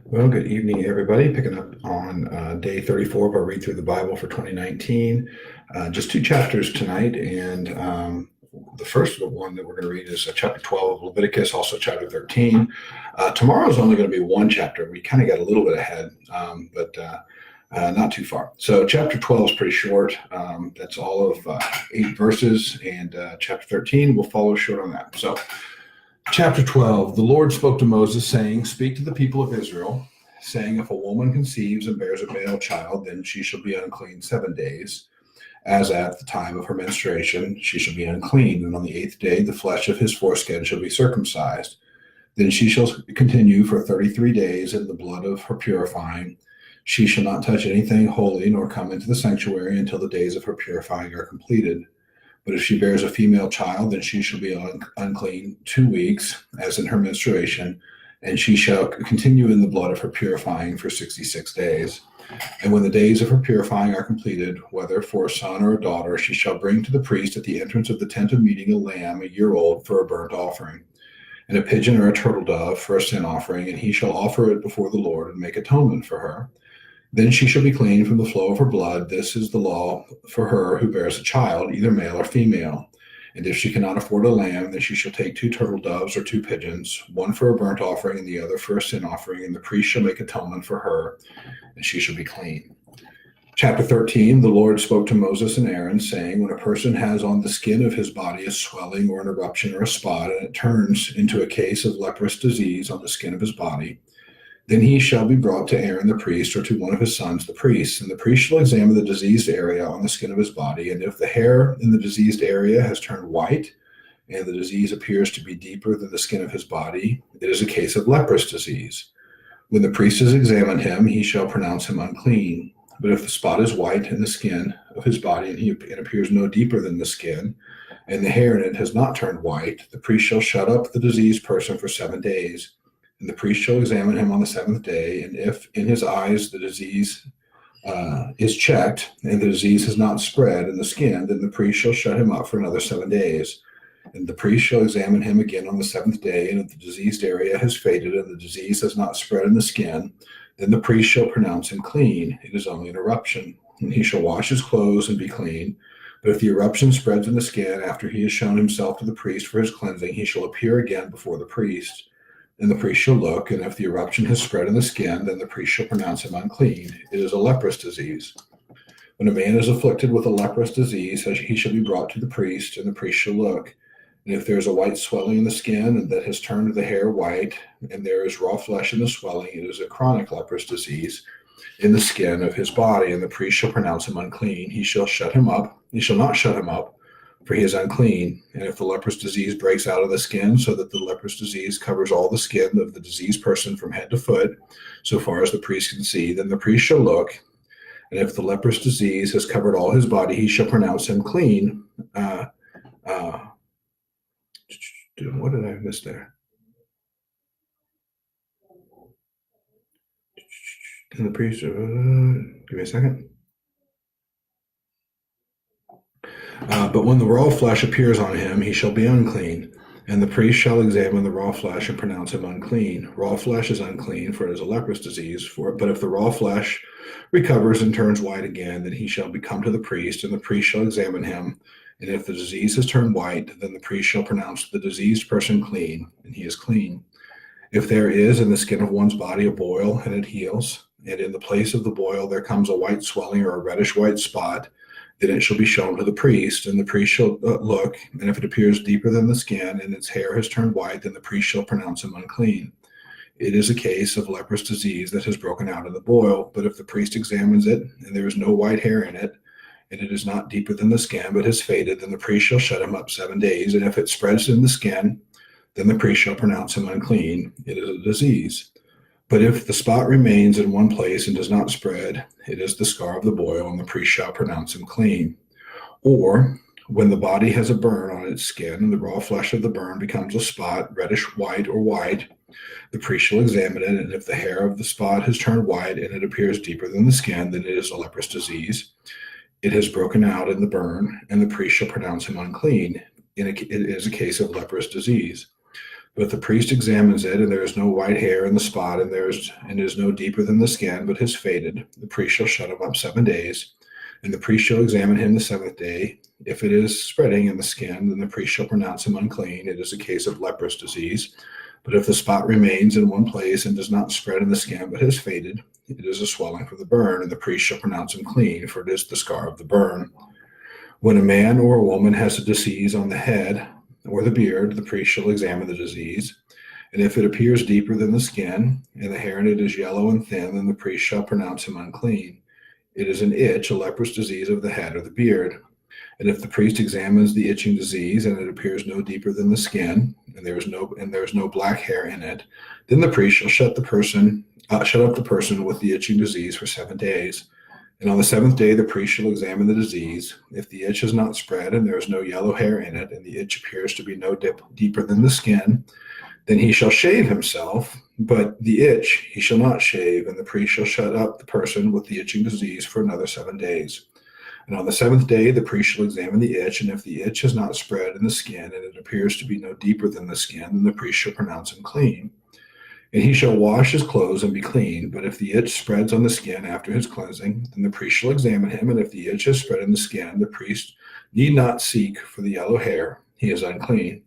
Well, good evening, everybody. Picking up on day 34 of our Read Through the Bible for 2019. Just two chapters tonight, and the first one that we're going to read is chapter 12 of Leviticus, also chapter 13. Tomorrow is only going to be one chapter. We kind of got a little bit ahead, but not too far. So chapter 12 is pretty short. That's all of 8 verses, and chapter 13 will follow short on that. So Chapter 12, the Lord spoke to Moses, saying, Speak to the people of Israel, saying, If a woman conceives and bears a male child, then she shall be unclean 7 days. As at the time of her menstruation, she shall be unclean, and on the 8th day the flesh of his foreskin shall be circumcised. Then she shall continue for 33 days in the blood of her purifying. She shall not touch anything holy, nor come into the sanctuary until the days of her purifying are completed. But if she bears a female child, then she shall be unclean 2 weeks, as in her menstruation, and she shall continue in the blood of her purifying for 66 days. And when the days of her purifying are completed, whether for a son or a daughter, she shall bring to the priest at the entrance of the tent of meeting a lamb 1 year old for a burnt offering, and a pigeon or a turtle dove for a sin offering, and he shall offer it before the Lord and make atonement for her. Then she shall be clean from the flow of her blood. This is the law for her who bears a child, either male or female. And if she cannot afford a lamb, then she shall take 2 turtle doves or 2 pigeons, one for a burnt offering and the other for a sin offering, and the priest shall make atonement for her, and she shall be clean. Chapter 13, the Lord spoke to Moses and Aaron, saying, When a person has on the skin of his body a swelling or an eruption or a spot, and it turns into a case of leprous disease on the skin of his body, then he shall be brought to Aaron the priest, or to one of his sons the priest, and the priest shall examine the diseased area on the skin of his body, and if the hair in the diseased area has turned white, and the disease appears to be deeper than the skin of his body, it is a case of leprous disease. When the priest has examined him, he shall pronounce him unclean. But if the spot is white in the skin of his body, and it appears no deeper than the skin, and the hair in it has not turned white, the priest shall shut up the diseased person for 7 days. And the priest shall examine him on the 7th day, and if in his eyes the disease is checked, and the disease has not spread in the skin, then the priest shall shut him up for another 7 days. And the priest shall examine him again on the 7th day, and if the diseased area has faded, and the disease has not spread in the skin, then the priest shall pronounce him clean. It is only an eruption. And he shall wash his clothes and be clean. But if the eruption spreads in the skin after he has shown himself to the priest for his cleansing, he shall appear again before the priest. And the priest shall look, and if the eruption has spread in the skin, then the priest shall pronounce him unclean. It is a leprous disease. When a man is afflicted with a leprous disease, he shall be brought to the priest, and the priest shall look. And if there is a white swelling in the skin, and that has turned the hair white, and there is raw flesh in the swelling, it is a chronic leprous disease in the skin of his body, and the priest shall pronounce him unclean. He shall not shut him up, for he is unclean. And if the leprous disease breaks out of the skin, so that the leprous disease covers all the skin of the diseased person from head to foot, so far as the priest can see, then the priest shall look. And if the leprous disease has covered all his body, he shall pronounce him clean. What did I miss there? And the priest, give me a second. But when the raw flesh appears on him, he shall be unclean, and the priest shall examine the raw flesh and pronounce him unclean. Raw flesh is unclean, for it is a leprous disease. But if the raw flesh recovers and turns white again, then he shall come to the priest, and the priest shall examine him. And if the disease has turned white, then the priest shall pronounce the diseased person clean, and he is clean. If there is in the skin of one's body a boil, and it heals, and in the place of the boil there comes a white swelling or a reddish white spot, then it shall be shown to the priest, and the priest shall look, and if it appears deeper than the skin, and its hair has turned white, then the priest shall pronounce him unclean. It is a case of leprous disease that has broken out in the boil, but if the priest examines it, and there is no white hair in it, and it is not deeper than the skin, but has faded, then the priest shall shut him up 7 days, and if it spreads in the skin, then the priest shall pronounce him unclean. It is a disease. But if the spot remains in one place and does not spread, it is the scar of the boil, and the priest shall pronounce him clean. Or, when the body has a burn on its skin, and the raw flesh of the burn becomes a spot, reddish white or white, the priest shall examine it, and if the hair of the spot has turned white, and it appears deeper than the skin, then it is a leprous disease. It has broken out in the burn, and the priest shall pronounce him unclean. It is a case of leprous disease. But the priest examines it, and there is no white hair in the spot, and it is no deeper than the skin, but has faded. The priest shall shut him up 7 days, and the priest shall examine him the seventh day. If it is spreading in the skin, then the priest shall pronounce him unclean. It is a case of leprous disease. But if the spot remains in one place and does not spread in the skin, but has faded, it is a swelling from the burn, and the priest shall pronounce him clean, for it is the scar of the burn. When a man or a woman has a disease on the head or the beard, the priest shall examine the disease. And if it appears deeper than the skin, and the hair in it is yellow and thin, then the priest shall pronounce him unclean. It is an itch, a leprous disease of the head or the beard. And if the priest examines the itching disease, and it appears no deeper than the skin, and there is no black hair in it, then the priest shall shut up the person with the itching disease for 7 days. And on the seventh day, the priest shall examine the disease. If the itch has not spread, and there is no yellow hair in it, and the itch appears to be no deeper than the skin, then he shall shave himself, but the itch he shall not shave, and the priest shall shut up the person with the itching disease for another 7 days. And on the seventh day, the priest shall examine the itch, and if the itch has not spread in the skin, and it appears to be no deeper than the skin, then the priest shall pronounce him clean. And he shall wash his clothes and be clean. But if the itch spreads on the skin after his cleansing, then the priest shall examine him, and if the itch has spread in the skin, the priest need not seek for the yellow hair. He is unclean.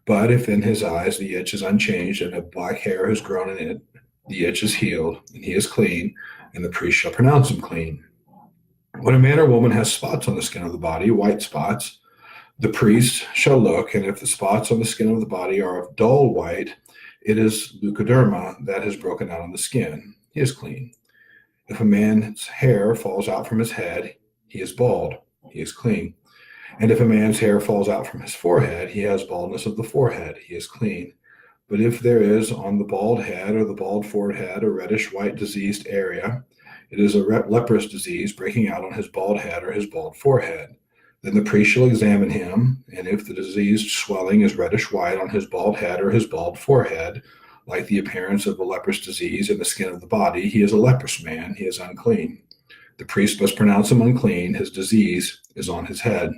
But if in his eyes the itch is unchanged, and a black hair has grown in it, the itch is healed, and he is clean, and the priest shall pronounce him clean. When a man or woman has spots on the skin of the body, white spots, the priest shall look, and if the spots on the skin of the body are of dull white, it is leukoderma that has broken out on the skin. He is clean. If a man's hair falls out from his head, he is bald. He is clean. And if a man's hair falls out from his forehead, he has baldness of the forehead. He is clean. But if there is on the bald head or the bald forehead a reddish-white diseased area, it is a leprous disease breaking out on his bald head or his bald forehead. Then the priest shall examine him, and if the diseased swelling is reddish-white on his bald head or his bald forehead, like the appearance of a leprous disease in the skin of the body, he is a leprous man. He is unclean. The priest must pronounce him unclean. His disease is on his head.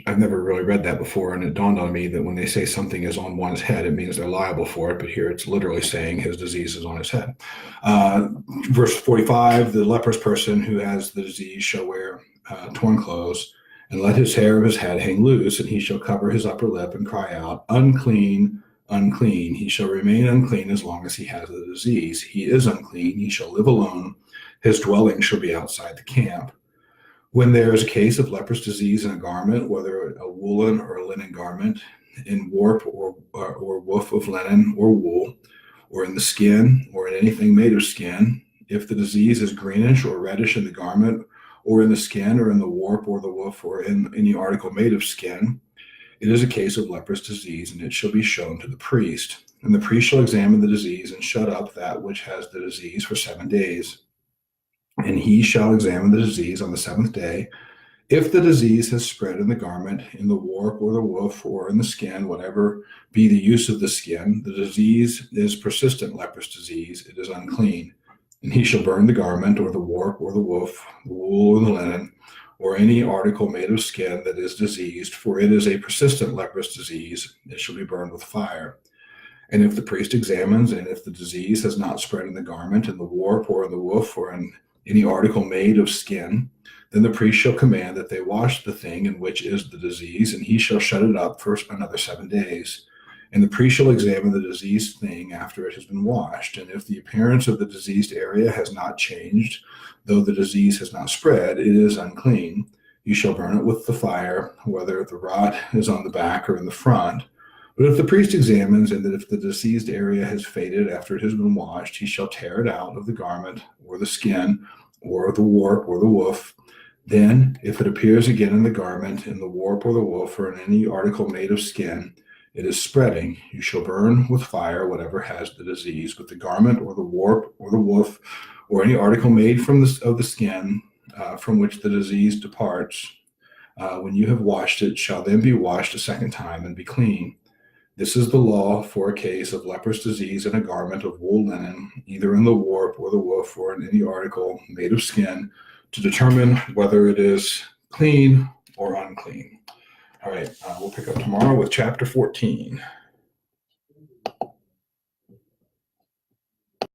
I've never really read that before, and it dawned on me that when they say something is on one's head, it means they're liable for it, but here it's literally saying his disease is on his head. Verse 45, the leprous person who has the disease shall wear torn clothes, and let his hair of his head hang loose, and he shall cover his upper lip and cry out, unclean, unclean. He shall remain unclean as long as he has the disease. He is unclean. He shall live alone. His dwelling shall be outside the camp. When there is a case of leprous disease in a garment, whether a woolen or a linen garment, in warp or woof of linen or wool, or in the skin, or in anything made of skin, if the disease is greenish or reddish in the garment, or in the skin, or in the warp or the woof, or in any article made of skin, it is a case of leprous disease, and it shall be shown to the priest. And the priest shall examine the disease and shut up that which has the disease for 7 days. And he shall examine the disease on the seventh day. If the disease has spread in the garment, in the warp or the woof, or in the skin, whatever be the use of the skin, the disease is persistent leprous disease. It is unclean. And he shall burn the garment, or the warp, or the woof, the wool, or the linen, or any article made of skin that is diseased, for it is a persistent leprous disease. It shall be burned with fire. And if the priest examines, and if the disease has not spread in the garment, in the warp, or in the woof, or in any article made of skin, then the priest shall command that they wash the thing in which is the disease, and he shall shut it up for another 7 days. And the priest shall examine the diseased thing after it has been washed. And if the appearance of the diseased area has not changed, though the disease has not spread, it is unclean. You shall burn it with the fire, whether the rot is on the back or in the front. But if the priest examines, and that if the diseased area has faded after it has been washed, he shall tear it out of the garment or the skin or the warp or the woof. Then, if it appears again in the garment, in the warp or the woof, or in any article made of skin, it is spreading. You shall burn with fire whatever has the disease, but the garment or the warp or the woof, or any article made of the skin from which the disease departs, when you have washed it, shall then be washed a second time and be clean. This is the law for a case of leprous disease in a garment of wool linen, either in the warp or the woof, or in any article made of skin, to determine whether it is clean or unclean. All right, we'll pick up tomorrow with chapter 14.